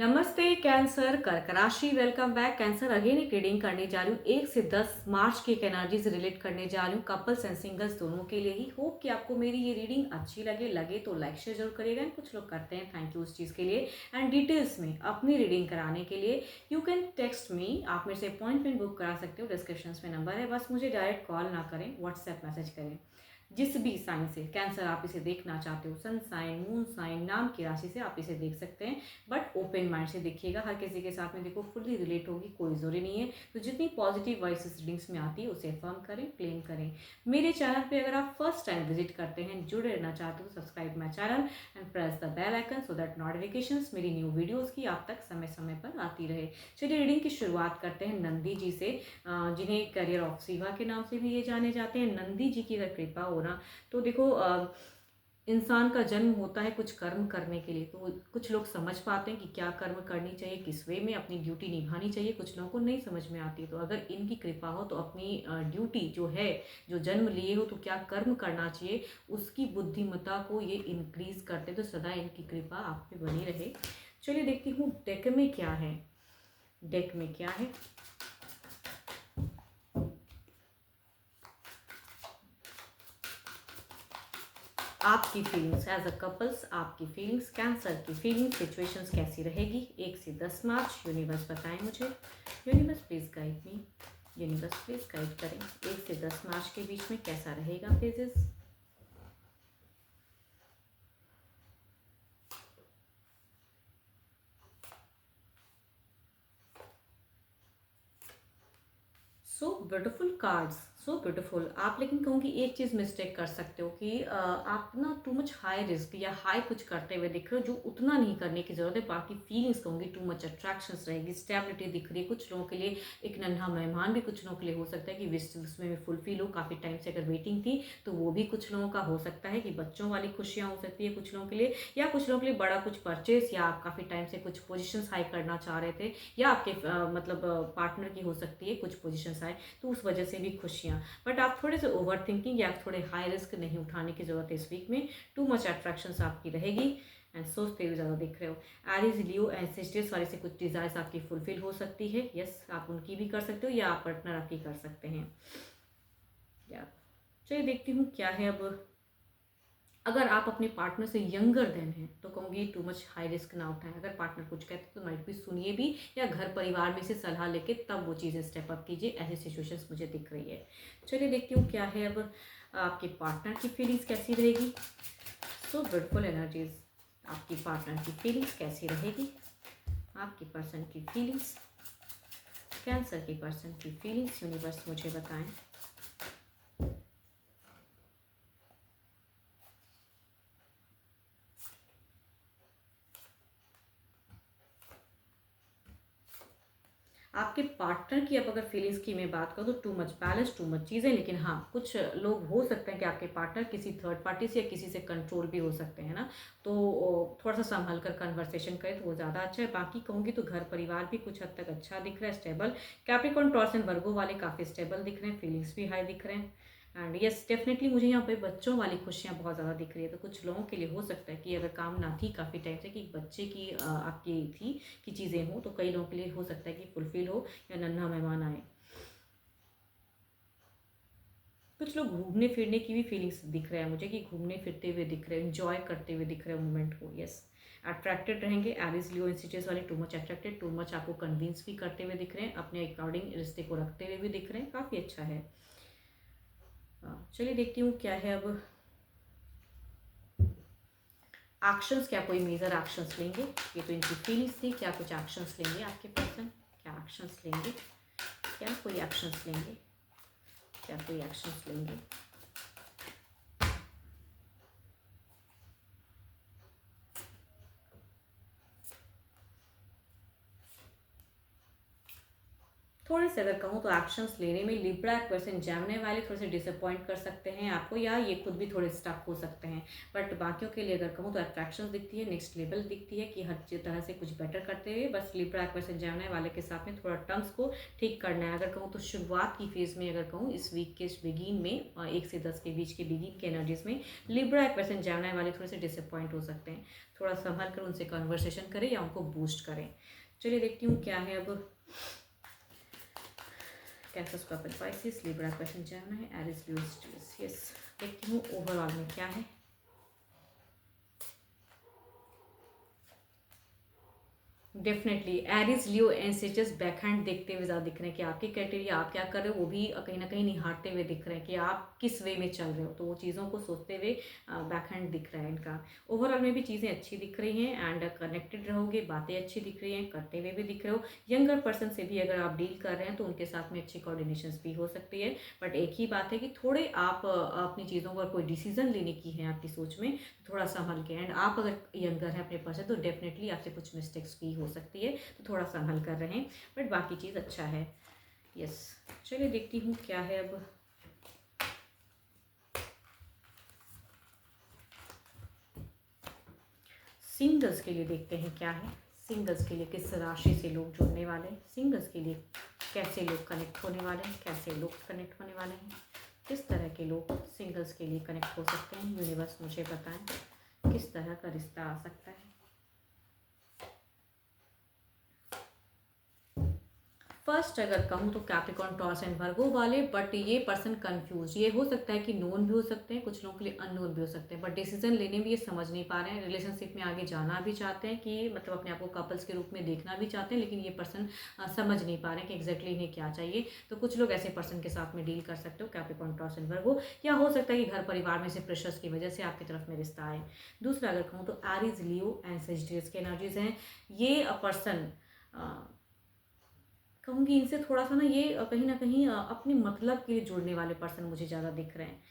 नमस्ते कैंसर, कर्क राशि। Welcome back cancer. अगेन एक रीडिंग करने जा रही हूँ 1 से 10 मार्च की एक एनर्जी से रिलेट करने जा रही हूँ कपल्स एंड सिंगल्स दोनों के लिए ही। होप कि आपको मेरी ये रीडिंग अच्छी लगे तो लाइक शेयर जरूर करिएगा। कुछ लोग करते हैं, थैंक यू उस चीज़ के लिए। एंड डिटेल्स में अपनी रीडिंग कराने के लिए यू कैन टेक्स्ट मी, आप मेरे से अपॉइंटमेंट बुक करा सकते हो। डिस्क्रिप्शन में नंबर है, बस मुझे डायरेक्ट कॉल ना करें, व्हाट्सएप मैसेज करें। जिस भी साइन से कैंसर आप इसे देखना चाहते हो, सन साइन, मून साइन, नाम की राशि से आप इसे देख सकते हैं, बट ओपन माइंड से देखिएगा। हर किसी के साथ में देखो फुल्ली रिलेट होगी, कोई जरूरी नहीं है। तो जितनी पॉजिटिव वॉइस रीडिंग्स में आती है उसे अफर्म करें, क्लेम करें। मेरे चैनल पे अगर आप फर्स्ट टाइम विजिट करते हैं, जुड़े रहना चाहते हो, subscribe my channel and press the bell icon so that notifications मेरी न्यू वीडियोस की आप तक समय समय पर आती रहे। चलिए रीडिंग की शुरुआत करते हैं नंदी जी से, जिन्हें करियर ऑफ शिवा के नाम से भी ये जाने जाते हैं। नंदी जी की अगर कृपा हो ना, तो देखो इंसान का जन्म होता है कुछ कर्म करने के लिए। तो कुछ लोग समझ पाते हैं कि क्या कर्म करनी चाहिए, किस वे में अपनी ड्यूटी निभानी चाहिए। कुछ लोगों को नहीं समझ में आती। तो अगर इनकी कृपा हो तो अपनी ड्यूटी जो है, जो जन्म लिए हो तो क्या कर्म करना चाहिए, उसकी बुद्धिमत्ता को ये इंक्रीज करते। तो सदा इनकी कृपा आप पे बनी रहे। चलिए देखती हूँ डेक में क्या है। डेक में क्या है। आपकी फीलिंग्स एज अ कपल्स, आपकी फीलिंग्स, कैंसर की फीलिंग्स, सिचुएशंस कैसी रहेगी 1 से 10 मार्च। यूनिवर्स बताएं मुझे। Universe please guide me. Universe please guide करें 1 से 10 मार्च के बीच में कैसा रहेगा phases. So beautiful cards, so beautiful. आप लेकिन कहूँगी एक चीज़ मिस्टेक कर सकते हो कि आप ना टू मच हाई रिस्क या हाई कुछ करते हुए दिख रहे हो, जो उतना नहीं करने की जरूरत है। बाकी फीलिंग्स कहूँगी टू मच अट्रैक्शंस रहेगी, स्टेबिलिटी दिख रही है कुछ लोगों के लिए। एक नन्हा मेहमान भी कुछ लोगों के लिए हो सकता है कि विश उसमें भी फुलफिल हो। काफ़ी टाइम से अगर वेटिंग थी तो वो भी कुछ लोगों का हो सकता है कि बच्चों वाली खुशियाँ हो सकती है कुछ लोगों के लिए, या कुछ लोगों के लिए बड़ा कुछ परचेस, या आप काफ़ी टाइम से कुछ पोजिशन हाई करना चाह रहे थे, या आपके मतलब पार्टनर की हो सकती है कुछ पोजिशन हाई, तो उस वजह से भी खुशियाँ। बट आप थोड़े से ओवर थिंकिंग या थोड़े हाई रिस्क नहीं उठाने की जरूरत है इस वीक में। टू मच अट्रैक्शंस आपकी रहेगी एंड सोचते हुए ज़्यादा दिख रहे हो। एरीज, लियो एंड सिस्टर्स वाले से कुछ डिजायर्स आपकी फुलफिल हो सकती है। यस, आप उनकी भी कर सकते हो या आप पार्टनर आपकी कर सकते हैं। या चलिए देखती हूँ क्या है अब। अगर आप अपने पार्टनर से यंगर देन हैं तो कहूँगी टू मच हाई रिस्क ना उठाएं। अगर पार्टनर कुछ कहते तो माइट भी सुनिए भी, या घर परिवार में से सलाह लेके तब वो चीज़ें स्टेप अप कीजिए। ऐसी सिचुएशंस मुझे दिख रही है। चलिए देखती हूँ क्या है अब। आपके पार्टनर की फीलिंग्स कैसी रहेगी। So beautiful energies. आपकी पार्टनर की फीलिंग्स कैसी रहेगी। आपकी पर्सन की फीलिंग्स, कैंसर की पर्सन की फीलिंग्स, यूनिवर्स मुझे बताएं। आपके पार्टनर की अब अगर फीलिंग्स की मैं बात करूँ तो too much balance, too much चीज़ें। लेकिन हाँ, कुछ लोग हो सकते हैं कि आपके पार्टनर किसी थर्ड पार्टी से या किसी से कंट्रोल भी हो सकते हैं ना। तो थोड़ा सा संभल कर कन्वर्सेशन करें तो वो ज़्यादा अच्छा है। बाकी कहूँगी तो घर परिवार भी कुछ हद तक अच्छा दिख रहा है, स्टेबल। कैप्रिकॉर्न, टॉरस एंड वर्गो वाले काफ़ी स्टेबल दिख रहे हैं, फीलिंग्स भी हाई दिख रहे हैं। एंड यस, डेफिनेटली मुझे यहाँ पे बच्चों वाली खुशियाँ बहुत ज़्यादा दिख रही है। तो कुछ लोगों के लिए हो सकता है कि अगर काम ना थी काफ़ी टाइम से कि बच्चे की आपकी थी कि चीज़ें हो, तो कई लोगों के लिए हो सकता है कि फुलफिल हो या नन्हा मेहमान आए। कुछ लोग घूमने फिरने की भी फीलिंग्स दिख रहे हैं मुझे, कि घूमने फिरते हुए दिख रहे हैं, एंजॉय करते हुए दिख रहे हैं मोमेंट को। यस, अट्रैक्टेड रहेंगे। एरिस, लियो, इंसिचुएस वाले too much attracted, too much आपको कन्विंस भी करते हुए दिख रहे हैं, अपने अकॉर्डिंग रिश्ते को रखते हुए भी दिख रहे हैं। काफ़ी अच्छा है। चलिए देखती हूँ क्या है अब। एक्शंस, क्या कोई मेजर एक्शंस लेंगे। ये तो इनकी फीलिंग्स थी, क्या कुछ एक्शंस लेंगे आपके पर्सन। क्या एक्शंस लेंगे, क्या कोई एक्शंस लेंगे, क्या कोई एक्शंस लेंगे। थोड़े से अगर कहूँ तो एक्शंस लेने में लिब्रा पर्सन जेमिनी वाले थोड़े से डिसअपॉइंट कर सकते हैं आपको, या ये खुद भी थोड़े स्टक हो सकते हैं। बट बाकियों के लिए अगर कहूँ तो अट्रैक्शंस दिखती है, नेक्स्ट लेवल दिखती है कि हर तरह से कुछ बेटर करते हुए। बस लिब्रा पर्सन जेमिनी वाले के साथ में थोड़ा टर्म्स को ठीक करना है। अगर कहूँ तो शुरुआत की फेज़ में अगर कहूँ इस वीक के बिगिन में 1 से 10 के बीच के बिगिन के एनर्जीज में लिब्रा पर्सन जेमिनी वाले थोड़े से डिसअपॉइंट हो सकते हैं। थोड़ा संभल कर उनसे कन्वर्सेशन करें या उनको बूस्ट करें। चलिए देखती हूँ क्या है अब Cancer, Scorpio, Pisces, Libra person Gemini, Aries, Leo, स्ट्रेस। यस, देखती हूँ ओवरऑल में क्या है। डेफिनेटली एरिस, लियो एंड सेजस बैकहैंड देखते हुए ज़्यादा दिख रहे हैं कि आपके क्राइटेरिया आप क्या कर रहे हो वो भी कहीं ना कहीं निहारते हुए दिख रहे हैं कि आप किस वे में चल रहे हो, तो वो चीज़ों को सोचते हुए बैकहैंड दिख रहा है इनका। ओवरऑल में भी चीज़ें अच्छी दिख रही हैं एंड कनेक्टेड रहोगे, बातें अच्छी दिख रही हैं, करते हुए भी दिख रहे हो। यंगर पर्सन से भी अगर आप डील कर रहे हैं तो उनके साथ में अच्छी कोऑर्डिनेशन भी हो सकती है। बट एक ही बात है कि थोड़े आप अपनी चीज़ों पर कोई डिसीजन लेने की है आपकी सोच में, थोड़ा संभल के। एंड आप अगर यंगर हैं अपने पर्सन तो डेफिनेटली आपसे कुछ मिस्टेक्स भी हो सकती है, तो थोड़ा संभल कर रहे हैं। बट बाकी चीज़ अच्छा है। यस, चलिए देखती हूँ क्या है अब। सिंगल्स के लिए देखते हैं क्या है। सिंगल्स के लिए किस राशि से लोग जुड़ने वाले हैं, सिंगल्स के लिए कैसे लोग कनेक्ट होने वाले हैं, कैसे लोग कनेक्ट होने वाले हैं, किस तरह के लोग सिंगल्स के लिए कनेक्ट हो सकते हैं। यूनिवर्स मुझे बताएं किस तरह का रिश्ता आ सकता है। फर्स्ट अगर कहूँ तो कैप्रिकॉर्न, टॉरस एंड वर्गो वाले, बट ये पर्सन कंफ्यूज, ये हो सकता है कि नोन भी हो सकते हैं, कुछ लोगों के लिए अननोन भी हो सकते हैं, बट डिसीजन लेने में ये समझ नहीं पा रहे हैं। रिलेशनशिप में आगे जाना भी चाहते हैं कि मतलब अपने आप को कपल्स के रूप में देखना भी चाहते हैं, लेकिन ये पर्सन समझ नहीं पा रहे हैं कि एग्जैक्टली इन्हें क्या चाहिए। तो कुछ लोग ऐसे पर्सन के साथ में डील कर सकते हो, कैप्रिकॉर्न, टॉरस एंड वर्गो। या हो सकता है कि घर परिवार में से प्रेशर्स की वजह से आपकी तरफ में रिश्ता आए। दूसरा अगर कहूँ तो एरीज, लियो एंड सेजिटेरियस के एनर्जीज हैं। ये पर्सन कहूँगी इनसे थोड़ा सा ना ये कहीं ना कहीं अपने मतलब के लिए जुड़ने वाले पर्सन मुझे ज़्यादा दिख रहे हैं।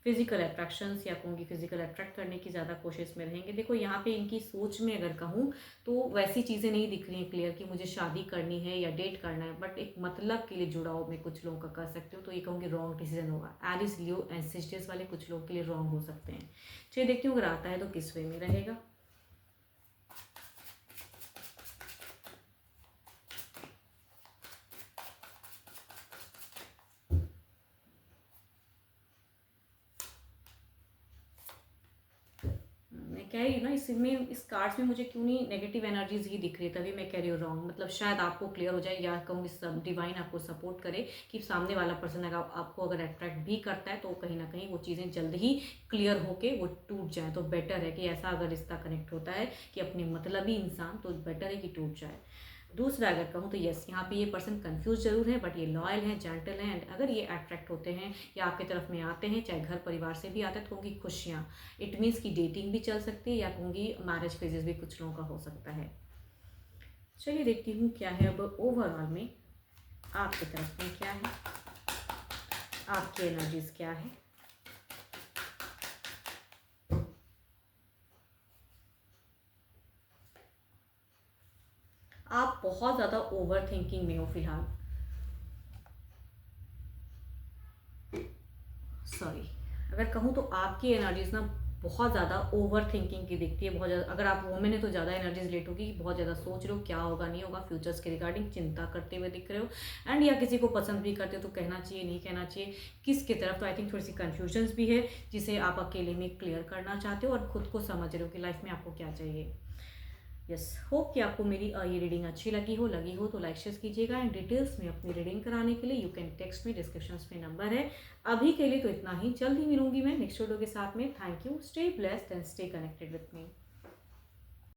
फिजिकल अट्रैक्शंस या कहूँगी फिजिकल अट्रैक्ट करने की ज़्यादा कोशिश में रहेंगे। देखो यहाँ पे इनकी सोच में अगर कहूँ तो वैसी चीज़ें नहीं दिख रही हैं क्लियर कि मुझे शादी करनी है या डेट करना है, बट एक मतलब के लिए जुड़ाव में कुछ लोगों का कर सकते हो, तो ये कहूँगी रॉन्ग डिसीजन होगा। एरिस, लियो एंड सेजिटेरियस वाले कुछ लोगों के लिए रॉन्ग हो सकते हैं। चलिए देखती हूँ अगर आता है तो किस वे में रहेगा। मैं कह रही हूँ ना इसमें इस कार्ड्स में मुझे क्यों नहीं नेगेटिव एनर्जीज ही दिख रही है, तभी मैं कह रही हूँ रॉन्ग। मतलब शायद आपको क्लियर हो जाए या कहूँ इस डिवाइन आपको सपोर्ट करे कि सामने वाला पर्सन अगर आपको अगर अट्रैक्ट भी करता है तो कहीं ना कहीं वो चीज़ें जल्द ही क्लियर होके वो टूट जाए। तो बेटर है कि ऐसा अगर रिश्ता कनेक्ट होता है कि अपने मतलबी इंसान, तो बेटर है कि टूट जाए। दूसरा अगर कहूँ तो यस, यहाँ पे ये पर्सन कंफ्यूज जरूर है, बट ये लॉयल हैं, जेंटल हैं। एंड अगर ये अट्रैक्ट होते हैं या आपकी तरफ में आते हैं, चाहे घर परिवार से भी आते हैं, तो कहूँगी खुशियाँ। इट मीन्स कि डेटिंग भी चल सकती है या कहूँगी मैरिज फेजेस भी कुछ लोगों का हो सकता है। चलिए देखती हूँ क्या है अब ओवरऑल में आपकी तरफ में क्या है, आपकी एनर्जीज क्या है। आप बहुत ज़्यादा ओवर थिंकिंग में हो फिलहाल, सॉरी। अगर कहूँ तो आपकी एनर्जीज ना बहुत ज़्यादा ओवर थिंकिंग की दिखती है। बहुत ज़्यादा अगर आप वुमेन है तो ज़्यादा एनर्जीज लेट होगी, बहुत ज़्यादा सोच रहे हो क्या होगा नहीं होगा, फ्यूचर्स के रिगार्डिंग चिंता करते हुए दिख रहे हो। एंड या किसी को पसंद भी करते हो तो कहना चाहिए नहीं कहना चाहिए किसकी तरफ, तो आई थिंक थोड़ी सी कन्फ्यूजन्स भी है जिसे आप अकेले में क्लियर करना चाहते हो और खुद को समझ रहे हो कि लाइफ में आपको क्या चाहिए। यस, होप कि आपको मेरी ये रीडिंग अच्छी लगी हो तो लाइक शेयर कीजिएगा। एंड डिटेल्स में अपनी रीडिंग कराने के लिए यू कैन टेक्स्ट में, डिस्क्रिप्शन में नंबर है। अभी के लिए तो इतना ही, जल्द ही मिलूंगी मैं नेक्स्ट वीडियो के साथ में। Thank you, stay blessed and stay connected with me.